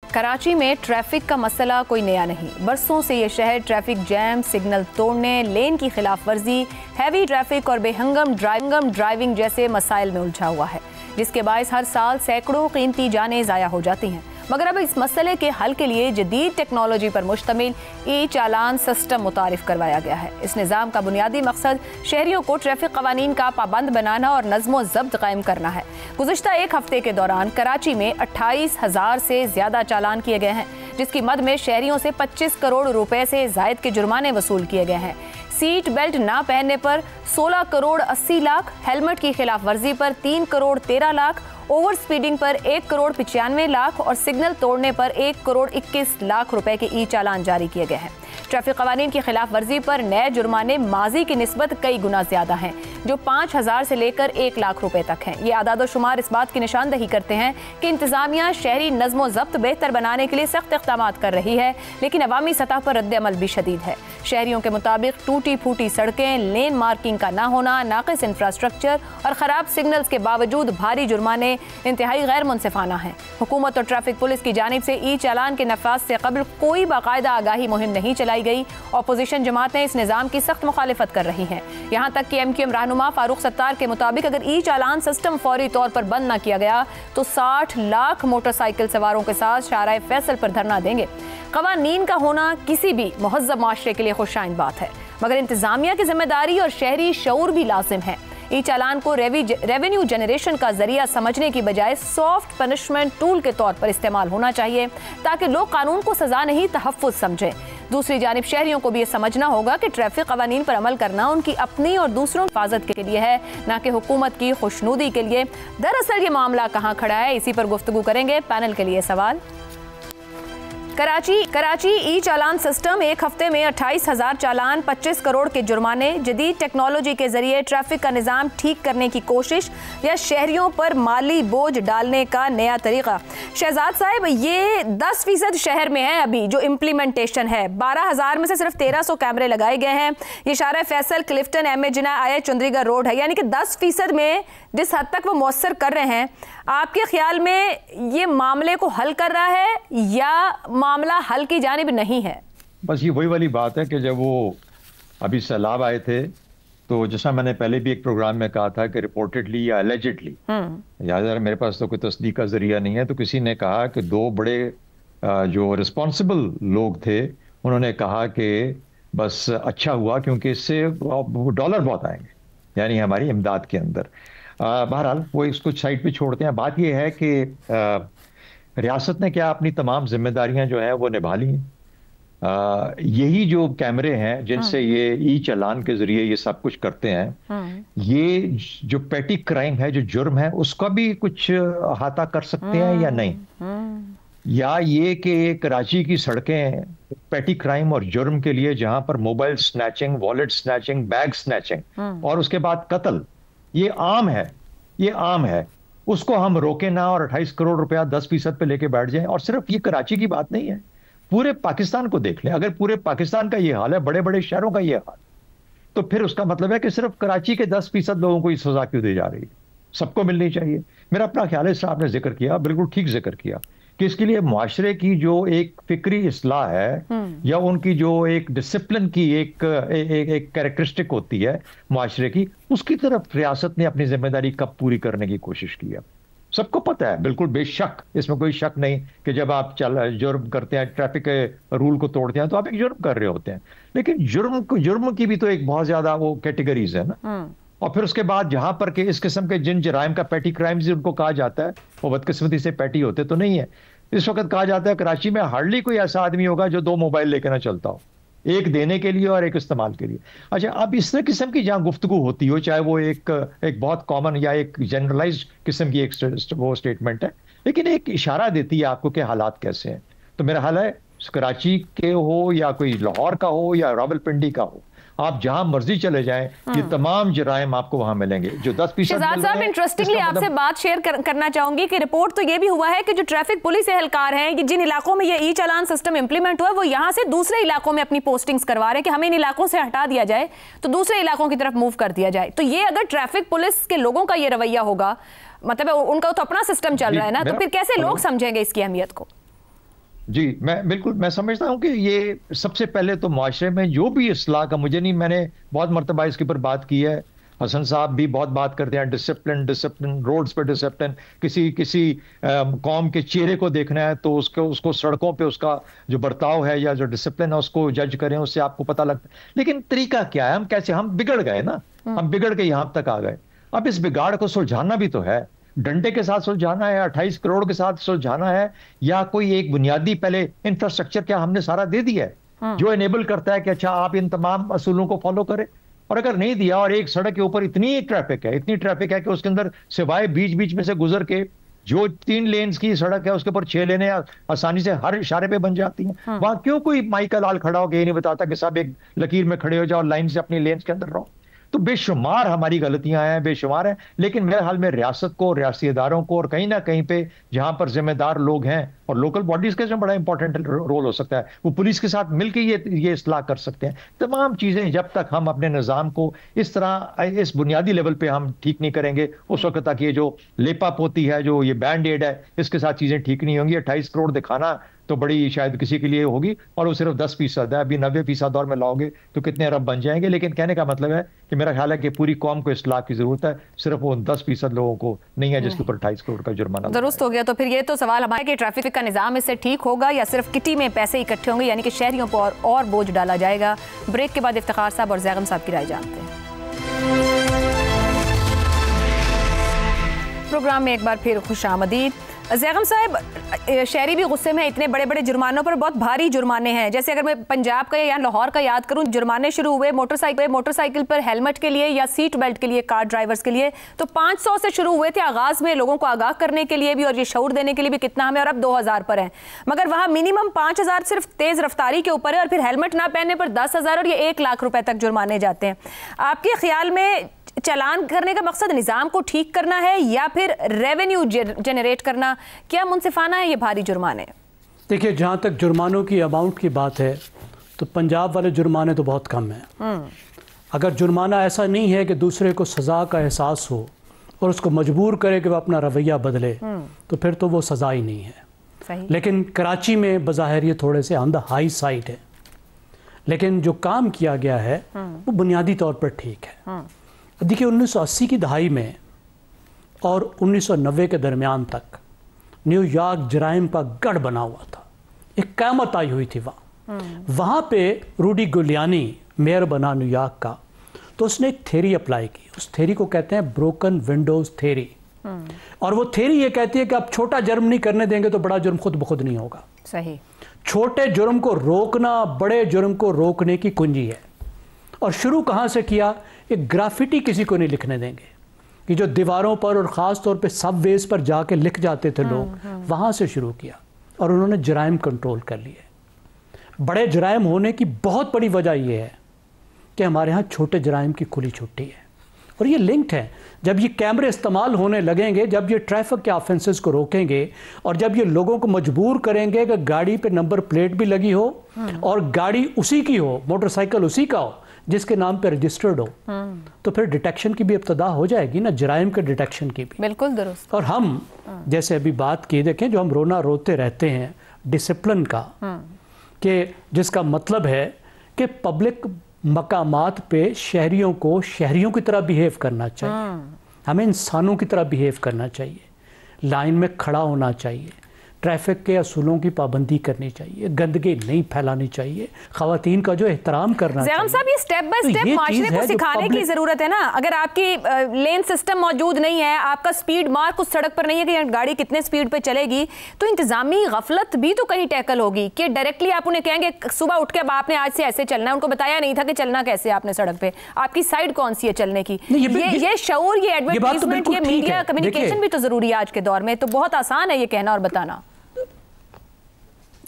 कराची में ट्रैफिक का मसला कोई नया नहीं। बरसों से ये शहर ट्रैफिक जैम, सिग्नल तोड़ने, लेन की खिलाफ वर्जी, हैवी ट्रैफिक और बेहंगम ड्राइविंग जैसे मसाइल में उलझा हुआ है, जिसके बायस हर साल सैकड़ों कीमती जानें ज़ाया हो जाती हैं। मगर अब इस मसले के हल के लिए जदीद टेक्नोलॉजी पर मुश्तमिल ई चालान सिस्टम मुतारिफ करवाया गया है। इस निज़ाम का बुनियादी मकसद शहरियों को ट्रैफिक कवानीन का पाबंद बनाना और नज़्म ज़ब्त कायम करना है। गुज़िश्ता एक हफ्ते के दौरान कराची में 28,000 से ज़्यादा चालान किए गए हैं, जिसकी मद में शहरियों से 25 करोड़ रुपए से ज़ायद के जुर्माने वसूल किए गए हैं। सीट बेल्ट ना पहनने पर 16 करोड़ 80 लाख, हेलमेट की खिलाफ वर्जी पर 3 करोड़ 13 लाख, ओवर स्पीडिंग पर 1 करोड़ 95 लाख और सिग्नल तोड़ने पर 1 करोड़ 21 लाख रुपए के ई चालान जारी किए गए हैं। ट्रैफिक कवानीन की खिलाफ वर्जी पर नए जुर्माने माजी की निस्बत कई गुना ज्यादा हैं, जो 5,000 से लेकर 1 लाख रुपए तक हैं। ये आदाद शुमार इस बात की निशानदही करते हैं कि इंतजामिया शहरी नज़्म ज़ब्त बेहतर बनाने के लिए सख्त इक़दाम कर रही है, लेकिन अवामी सतह पर रद्द अमल भी शदीद है। शहरियों के मुताबिक टूटी फूटी सड़कें, लेन मार्किंग का ना होना, नाक़िस इंफ्रास्ट्रक्चर और ख़राब सिग्नल्स के बावजूद भारी जुर्माने इंतहाई गैर मुनसिफाना हैं। हुकूमत और ट्रैफिक पुलिस की जानिब से ई चालान के नफाज से कबल कोई बाकायदा आगाही मुहिम नहीं चलाई गई। अपोजिशन जमातें इस निज़ाम की सख्त मुखालिफत कर रही हैं। यहाँ तक कि MQM रहनुमा फारूक सत्तार के मुताबिक अगर ई चालान सिस्टम फौरी तौर पर बंद न किया गया तो 60 लाख मोटरसाइकिल सवारों के साथ शाहराए फैसल पर धरना देंगे। कवानीन का होना किसी भी मुहज़्ज़ब माशरे के लिए खुशाइन बात है, मगर इंतजामिया की जिम्मेदारी और शहरी शऊर भी लाजिम है। ई चालान को रेवेन्यू जनरेशन का जरिया समझने की बजाय सॉफ्ट पनिशमेंट टूल के तौर पर इस्तेमाल होना चाहिए, ताकि लोग कानून को सजा नहीं तहफ़्फ़ुज़ समझें। दूसरी जानिब शहरियों को भी ये समझना होगा कि ट्रैफिक कवानीन पर अमल करना उनकी अपनी और दूसरों की हिफाजत के लिए है, न कि हुकूमत की खुशनुदी के लिए। दरअसल ये मामला कहाँ खड़ा है, इसी पर गुफ्तगू करेंगे। पैनल के लिए सवाल। कराची ई चालान सिस्टम एक हफ्ते में 28,000 चालान, 25 करोड़ के जुर्माने, जदीद टेक्नोलॉजी के जरिए ट्रैफिक का निज़ाम ठीक करने की कोशिश या शहरियों पर माली बोझ डालने का नया तरीका। शहजाद साहब, ये 10% शहर में है अभी जो इम्प्लीमेंटेशन है। 12,000 में से सिर्फ 1300 कैमरे लगाए गए हैं। ये शारा फैसल, क्लिफ्टन, MA जिना, आया चुंदरीगढ़ रोड है, यानी कि 10% में जिस हद तक वो मौसर कर रहे हैं, आपके ख्याल में ये मामले को हल कर रहा है या मामला हल की जानिब नहीं है? बस ये वही वाली बात है कि जब वो अभी सैलाब आए थे तो जैसा मैंने पहले भी एक प्रोग्राम में कहा था कि रिपोर्टेडली या एलिजिडली, यार मेरे पास तो कोई तस्दीक का जरिया नहीं है, तो किसी ने कहा कि 2 बड़े जो रिस्पॉन्सिबल लोग थे उन्होंने कहा कि बस अच्छा हुआ क्योंकि इससे डॉलर बहुत आएंगे, यानी हमारी इमदाद के अंदर। बहरहाल वो इसको साइड पे छोड़ते हैं। बात यह है कि रियासत ने क्या अपनी तमाम जिम्मेदारियां जो है वो निभा ली हैं। यही जो कैमरे हैं जिनसे ये ई चालान के जरिए ये सब कुछ करते हैं, ये जो पेटी क्राइम है, जो जुर्म है, उसका भी कुछ अहाता कर सकते हैं या नहीं? या ये कि कराची की सड़कें पेटी क्राइम और जुर्म के लिए, जहां पर mobile snatching, wallet snatching, bag snatching और उसके बाद कत्ल, ये आम है, ये आम है, उसको हम रोके ना और 28 करोड़ रुपया 10% पे लेके बैठ जाएं। और सिर्फ ये कराची की बात नहीं है, पूरे पाकिस्तान को देख लें। अगर पूरे पाकिस्तान का ये हाल है, बड़े बड़े शहरों का ये हाल, तो फिर उसका मतलब है कि सिर्फ कराची के 10% लोगों को ये सजा क्यों दी जा रही है? सबको मिलनी चाहिए। मेरा अपना ख्याल है, साहब ने जिक्र किया, बिल्कुल ठीक जिक्र किया कि इसके लिए मुआशरे की जो एक फिक्री इस्लाह है या उनकी जो एक डिसिप्लिन की एक कैरेक्टरिस्टिक होती है मुआशरे की, उसकी तरफ रियासत ने अपनी जिम्मेदारी कब पूरी करने की कोशिश की है। सबको पता है, बिल्कुल बेशक, इसमें कोई शक नहीं कि जब आप जुर्म करते हैं, ट्रैफिक के रूल को तोड़ते हैं, तो आप एक जुर्म कर रहे होते हैं। लेकिन जुर्म की भी तो एक बहुत ज्यादा वो कैटेगरीज है ना। और फिर उसके बाद जहां पर के इस किस्म के जिन जराइम का पेटी क्राइम्स उनको कहा जाता है, वो बदकिस्मती से पेटी होते तो नहीं है। इस वक्त कहा जाता है कराची में हार्डली कोई ऐसा आदमी होगा जो 2 मोबाइल लेकर ना चलता हो, एक देने के लिए और एक इस्तेमाल के लिए। अच्छा, अब इस किस्म की जहां गुफ्तगू होती हो, चाहे वो एक बहुत कॉमन या एक जनरलाइज्ड किस्म की एक वो स्टेटमेंट है, लेकिन एक इशारा देती है आपको कि हालात कैसे हैं। तो मेरा हाल है, कराची के हो या कोई लाहौर का हो या रावलपिंडी का हो, आप जहां मर्जी चले जाएं, ये तमाम जराइम आपको वहां मिलेंगे। जो 10% शहजाद साहब, इंटरेस्टिंगली आपसे बात शेयर करना चाहूंगी कि रिपोर्ट तो ये भी हुआ है कि जो ट्रैफिक पुलिस एहलकार हैं कि जिन इलाकों में ये ई चालान सिस्टम इंप्लीमेंट हुआ है, वो यहाँ से दूसरे इलाकों में अपनी पोस्टिंग्स करवा रहे हैं कि हमें इन इलाकों से हटा दिया जाए तो दूसरे इलाकों की तरफ मूव कर दिया जाए। तो ये अगर ट्रैफिक पुलिस के लोगों का ये रवैया होगा, मतलब उनका तो अपना सिस्टम चल रहा है ना, तो फिर कैसे लोग समझेंगे इसकी अहमियत को? جی میں سمجھتا ہوں کہ یہ سب سے پہلے تو معاشرے میں جو بھی اصلاح کا میں نے بہت مرتبہ اس کے اوپر بات کی ہے، حسن صاحب بھی بہت بات کرتے ہیں، ڈسپلن روڈز پہ ڈسپلن، کسی قوم کے چہرے کو دیکھنا ہے تو اس کو سڑکوں پہ اس کا جو برتاؤ ہے یا جو ڈسپلن ہے اس کو جج کریں، اس سے آپ کو پتہ لگتا ہے۔ لیکن طریقہ کیا ہے؟ ہم بگڑ گئے نا، ہم بگڑ کے یہاں تک آ گئے۔ اب اس بگاڑ کو سلجھانا بھی تو ہے، ڈنڈے کے ساتھ سلجھانا ہے، 28 کروڑ کے ساتھ سلجھانا ہے، یا کوئی ایک بنیادی پہلے انفراسٹرکچر کیا ہم نے سارا دے دیا ہے جو انیبل کرتا ہے کہ اچھا آپ ان تمام اصولوں کو فالو کریں؟ اور اگر نہیں دیا، اور ایک سڑک کے اوپر اتنی ٹریفک ہے کہ اس کے اندر سوائے بیچ میں سے گزر کے جو 3 لینز کی سڑک ہے اس کے اوپر 6 لینے آسانی سے ہر اشارے پہ بن جاتی ہیں، وہاں کیوں کوئی مائی کا لال کھڑا ہو کے یہ نہیں بتاتا کہ صاحب ایک لکیر میں کھڑے ہو جاؤ اور لائن سے اپنی لینز کے اندر رہو؟ تو بے شمار ہماری غلطیاں ہیں، بے شمار ہیں، لیکن میرے حال میں ریاست کو، ریاستی اداروں کو، اور کہیں نہ کہیں پہ جہاں پر ذمہ دار لوگ ہیں، اور لوکل باڈیز کا جو بڑا امپورٹنٹ رول ہو سکتا ہے، وہ پولیس کے ساتھ مل کے یہ اصلاح کر سکتے ہیں۔ تمام چیزیں جب تک ہم اپنے نظام کو اس طرح اس بنیادی لیول پہ ہم ٹھیک نہیں کریں گے، اس وقت تک یہ جو لیپا پوتی ہے، جو یہ بینڈ ایڈ ہے، اس کے ساتھ چیزیں ٹھیک نہیں ہوں گی۔ 28 کروڑ دکھانا تو بڑی شاید کسی کے لیے ہوگی، اور وہ صرف 10% ہے، ابھی 90% اور میں لاؤ گے تو کتنے ارب بن جائیں گے۔ لیکن کہنے کا مطلب ہے کہ میرا خیال ہے کہ پوری قوم کو اصلاح کی ضرورت ہے، صرف وہ 10% لوگوں کو نہیں ہے جس کے اوپر 28 کروڑ کا جرمانہ درست ہو گیا۔ تو پھر یہ تو سوال ہمارا کہ ٹریفک کا نظام اس سے ٹھیک ہوگا یا صرف کٹی میں پیسے اکٹھے ہوں گے، یعنی کہ شہریوں پر اور بوجھ ڈالا جائے گا؟ بریک کے بعد افتخار صاحب اور زیغم صاحب کی رائے جانتے ہیں۔ پروگرام میں ایک بار پھر خوش آمدید۔ زیغم صاحب، شہری بھی غصے میں، اتنے بڑے بڑے جرمانوں پر، بہت بھاری جرمانے ہیں، جیسے اگر میں پنجاب کا یا لاہور کا یاد کروں، جرمانے شروع ہوئے موٹر سائیکل پر ہیلمٹ کے لیے یا سیٹ بیلٹ کے لیے کار ڈرائیورز کے لیے تو 500 سے شروع ہوئے تھے آغاز میں، لوگوں کو آگاہ کرنے کے لیے بھی اور یہ شعور دینے کے لیے بھی کتنا ہمیں، اور اب 2000 پر ہیں، مگر وہاں منیمم 5000 صرف تیز رفتاری کے اوپر ہے، اور پھر ہیلمٹ نہ پہننے پر 10,000 اور یہ 1 لاکھ روپے تک جرمانے جاتے ہیں۔ آپ کے خیال میں چالان کرنے کا مقصد نظام کو ٹھیک کرنا ہے یا پھر ریونیو جنریٹ کرنا؟ کیا منصفانہ ہے یہ بھاری جرمانے؟ دیکھیے، جہاں تک جرمانوں کی اماؤنٹ کی بات ہے تو پنجاب والے جرمانے تو بہت کم ہیں۔ اگر جرمانہ ایسا نہیں ہے کہ دوسرے کو سزا کا احساس ہو اور اس کو مجبور کرے کہ وہ اپنا رویہ بدلے تو پھر تو وہ سزا ہی نہیں ہے۔ لیکن کراچی میں بظاہر یہ تھوڑے سے آن دا ہائی سائڈ ہے، لیکن جو کام کیا گیا ہے وہ بنیادی طور پر ٹھیک ہے۔ دیکھیے، 1980 کی دہائی میں اور 1990 کے درمیان تک نیو یارک جرائم کا گڑھ بنا ہوا تھا، ایک قیامت آئی ہوئی تھی وہاں پہ روڈی گلیانی میئر بنا نیو یارک کا، تو اس نے ایک تھیری اپلائی کی، اس تھیری کو کہتے ہیں بروکن ونڈوز تھیری، اور وہ تھیری یہ کہتی ہے کہ آپ چھوٹا جرم نہیں کرنے دیں گے تو بڑا جرم خود بخود نہیں ہوگا۔ صحیح، چھوٹے جرم کو روکنا بڑے جرم کو روکنے کی کنجی ہے۔ اور شروع کہاں سے کیا؟ ایک گرافٹی کسی کو نہیں لکھنے دیں گے، کہ جو دیواروں پر اور خاص طور پہ سب ویز پر جا کے لکھ جاتے تھے لوگ، وہاں سے شروع کیا، اور انہوں نے جرائم کنٹرول کر لیے۔ بڑے جرائم ہونے کی بہت بڑی وجہ یہ ہے کہ ہمارے ہاں چھوٹے جرائم کی کھلی چھٹی ہے، اور یہ لنکڈ ہے۔ جب یہ کیمرے استعمال ہونے لگیں گے، جب یہ ٹریفک کے آفینسز کو روکیں گے، اور جب یہ لوگوں کو مجبور کریں گے کہ گاڑی پہ نمبر پلیٹ بھی لگی ہو اور گاڑی اسی کی ہو، موٹر سائیکل اسی کا ہو جس کے نام پہ رجسٹرڈ ہو، تو پھر ڈیٹیکشن کی بھی ابتدا ہو جائے گی نا، جرائم کے ڈیٹیکشن کی بھی۔ بالکل درست۔ اور ہم جیسے ابھی بات کی، دیکھیں جو ہم روتے رہتے ہیں ڈسپلن کا، کہ جس کا مطلب ہے کہ پبلک مقامات پہ شہریوں کو شہریوں کی طرح بیہیو کرنا چاہیے، ہمیں انسانوں کی طرح بیہیو کرنا چاہیے، لائن میں کھڑا ہونا چاہیے، ٹریفک کے اصولوں کی پابندی کرنی چاہیے، گندگی نہیں پھیلانی چاہیے، خواتین کا جو احترام کرنا چاہیے۔ زیغم صاحب، یہ سٹیپ بائی سٹیپ معاشرے کو سکھانے کی ضرورت ہے نا۔ اگر آپ کی لین سسٹم موجود نہیں ہے، آپ کا سپیڈ مارک اس سڑک پر نہیں ہے کہ گاڑی کتنے سپیڈ پہ چلے گی، تو انتظامی غفلت بھی تو کہیں ٹیکل ہوگی کہ ڈائریکٹلی آپ انہیں کہیں گے صبح اٹھ کے اب آپ نے آج سے ایسے چلنا ہے، ان کو بتایا نہیں تھا کہ چلنا کیسے آپ نے سڑک پہ، آپ کی سائڈ کون سی ہے چلنے کی۔ یہ شعور، یہ ایڈورٹائزمنٹ، یہ میڈیا کمیونیکیشن بھی تو ضروری ہے آج کے دور میں۔ تو بہت آسان ہے یہ کہنا اور بتانا۔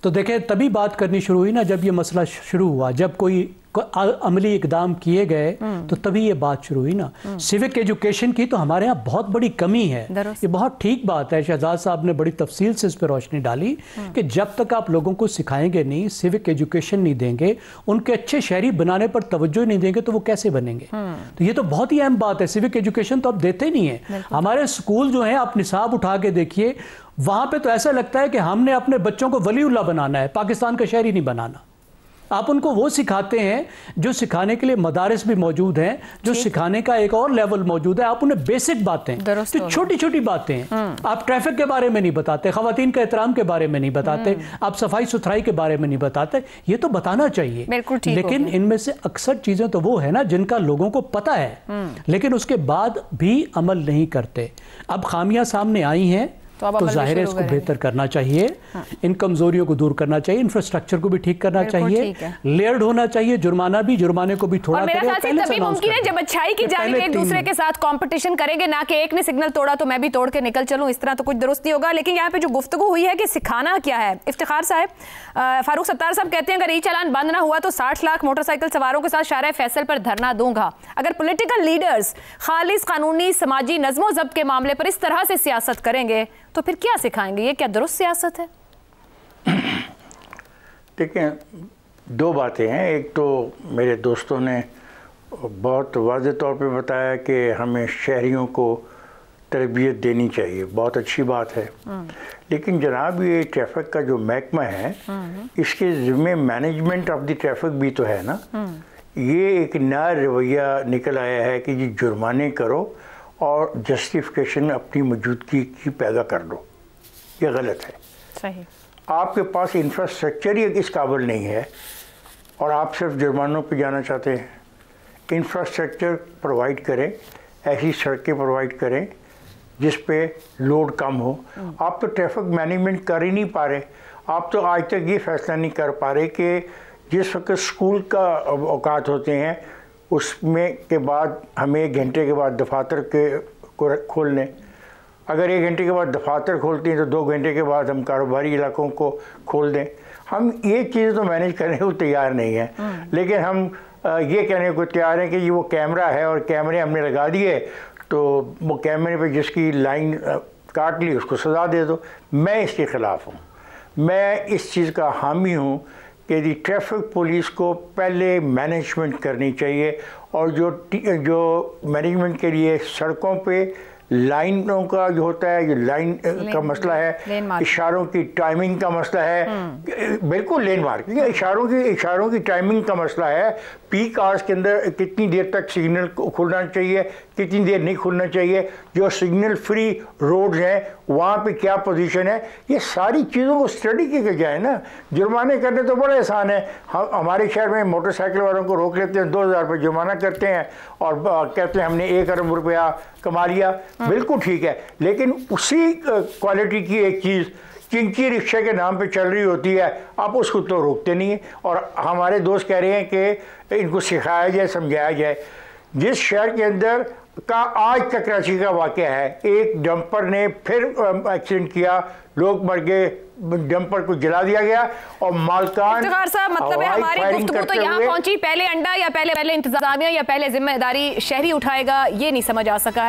تو دیکھیں، تبھی بات کرنی شروع ہوئی نا جب یہ مسئلہ شروع ہوا، جب کوئی अमली इकदाम किए गए तो तभी ये बात शुरू हुई ना। सिविक एजुकेशन की तो हमारे यहाँ बहुत बड़ी कमी है, ये बहुत ठीक बात है। शहजाद साहब ने बड़ी तफसील से इस पर रोशनी डाली कि जब तक आप लोगों को सिखाएंगे नहीं, सिविक एजुकेशन नहीं देंगे, उनके अच्छे शहरी बनाने पर तवज्जो नहीं देंगे तो वो कैसे बनेंगे। तो ये तो बहुत ही अहम बात है। सिविक एजुकेशन तो आप देते नहीं है। हमारे स्कूल जो है, आप निसाब उठा के देखिए, वहां पे तो ऐसा लगता है कि हमने अपने बच्चों को वलीउल्लाह बनाना है, पाकिस्तान का शहरी नहीं बनाना। आप उनको वो सिखाते हैं जो सिखाने के लिए मदारिस भी मौजूद हैं, जो सिखाने का एक और लेवल मौजूद है। आप उन्हें बेसिक बातें, जो छोटी छोटी बातें हैं, आप ट्रैफिक के बारे में नहीं बताते, खवातीन का एहतराम के बारे में नहीं बताते, आप सफाई सुथराई के बारे में नहीं बताते। ये तो बताना चाहिए, लेकिन इनमें से अक्सर चीजें तो वो है ना जिनका लोगों को पता है, लेकिन उसके बाद भी अमल नहीं करते। अब खामियां सामने आई हैं तो जाहिर है इसको बेहतर करना चाहिए। इन कमजोरियों को दूर करना चाहिए, इंफ्रास्ट्रक्चर को भी ठीक करना चाहिए, लेयर्ड होना चाहिए, जुर्माना भी, जुर्माने को भी थोड़ा मेरे ख्याल से तभी मुमकिन है जब अच्छाई की जानिब एक दूसरे के साथ कंपटीशन करेंगे, ना कि एक ने सिग्नल तोड़ा तो मैं भी तोड़ के निकल चलूं। इस तरह तो कुछ दुरुस्त नहीं होगा। लेकिन यहाँ पे जो गुफ्तगू हुई है कि सिखाना क्या है, इफ्तिखार साहब, फारूक सत्तार साहब कहते हैं अगर ई चालान बंद ना हुआ तो 60 लाख मोटरसाइकिल सवारों के साथ शाहराह फैसल पर धरना दूंगा। अगर पॉलिटिकल लीडर्स खालिस कानूनी समाजी नज़्मो ज़ब्त के मामले पर इस तरह से सियासत करेंगे तो फिर क्या सिखाएंगे? ये क्या दुरुस्त सियासत है? देखिए, दो बातें हैं। एक तो मेरे दोस्तों ने बहुत वाज़ेह तौर पे बताया कि हमें शहरियों को तरबियत देनी चाहिए, बहुत अच्छी बात है। लेकिन जनाब, ये ट्रैफिक का जो महकमा है, इसके ज़िम्मे मैनेजमेंट ऑफ द ट्रैफिक भी तो है ना। ये एक नया रवैया निकल आया है कि जी जुर्माने करो और जस्टिफिकेशन अपनी मौजूदगी की पैदा कर लो। ये गलत है। सही। आपके पास इंफ्रास्ट्रक्चर ही इस काबिल नहीं है और आप सिर्फ जुर्मानों पे जाना चाहते हैं। इंफ्रास्ट्रक्चर प्रोवाइड करें, ऐसी सड़कें प्रोवाइड करें जिस पे लोड कम हो। आप तो ट्रैफिक मैनेजमेंट कर ही नहीं पा रहे। आप तो आज तक ये फैसला नहीं कर पा रहे कि जिस वक्त स्कूल का औकात होते हैं उसमें के बाद हमें 1 घंटे के बाद दफातर के को खोलने, अगर 1 घंटे के बाद दफातर खोलते हैं तो 2 घंटे के बाद हम कारोबारी इलाकों को खोल दें। हम ये चीज़ तो मैनेज करने को तैयार नहीं हैं, लेकिन हम ये कहने को तैयार हैं कि ये वो कैमरा है और कैमरे हमने लगा दिए तो वो कैमरे पे जिसकी लाइन काट ली उसको सज़ा दे दो। मैं इसके ख़िलाफ़ हूँ। मैं इस चीज़ का हामी हूँ कि ट्रैफिक पुलिस को पहले मैनेजमेंट करनी चाहिए और जो मैनेजमेंट के लिए सड़कों पे लाइनों का जो होता है, जो लाइन का मसला है, इशारों की टाइमिंग का मसला है, बिल्कुल लेन मार्क, इशारों की टाइमिंग का मसला है। पीक आवर्स के अंदर कितनी देर तक सिग्नल खुलना चाहिए, कितनी देर नहीं खुलना चाहिए, जो सिग्नल फ्री रोड्स हैं वहाँ पे क्या पोजीशन है, ये सारी चीज़ों को स्टडी की जाए ना। जुर्माने करने तो बड़े आसान है। हमारे शहर में मोटरसाइकिल वालों को रोक लेते हैं, 2000 रुपये जुर्माना करते हैं और कहते हैं हमने 1 अरब रुपया कमा लिया। बिल्कुल ठीक है, लेकिन उसी क्वालिटी की एक चीज़ चिंकी रिक्शा के नाम पे चल रही होती है, आप उसको तो रोकते नहीं है। और हमारे दोस्त कह रहे हैं कि इनको सिखाया जाए, समझाया जाए। जिस शहर के अंदर का आज तक कराची का वाक़या है, एक डंपर ने फिर एक्सीडेंट किया, लोग मर गए, डंपर को जला दिया गया और मालकान साहब, मतलब है हमारी गुफ्तगू तो यहाँ पहुंची, पहले अंडा या पहले इंतजामिया या पहले जिम्मेदारी शहरी उठाएगा, ये नहीं समझ आ सका है।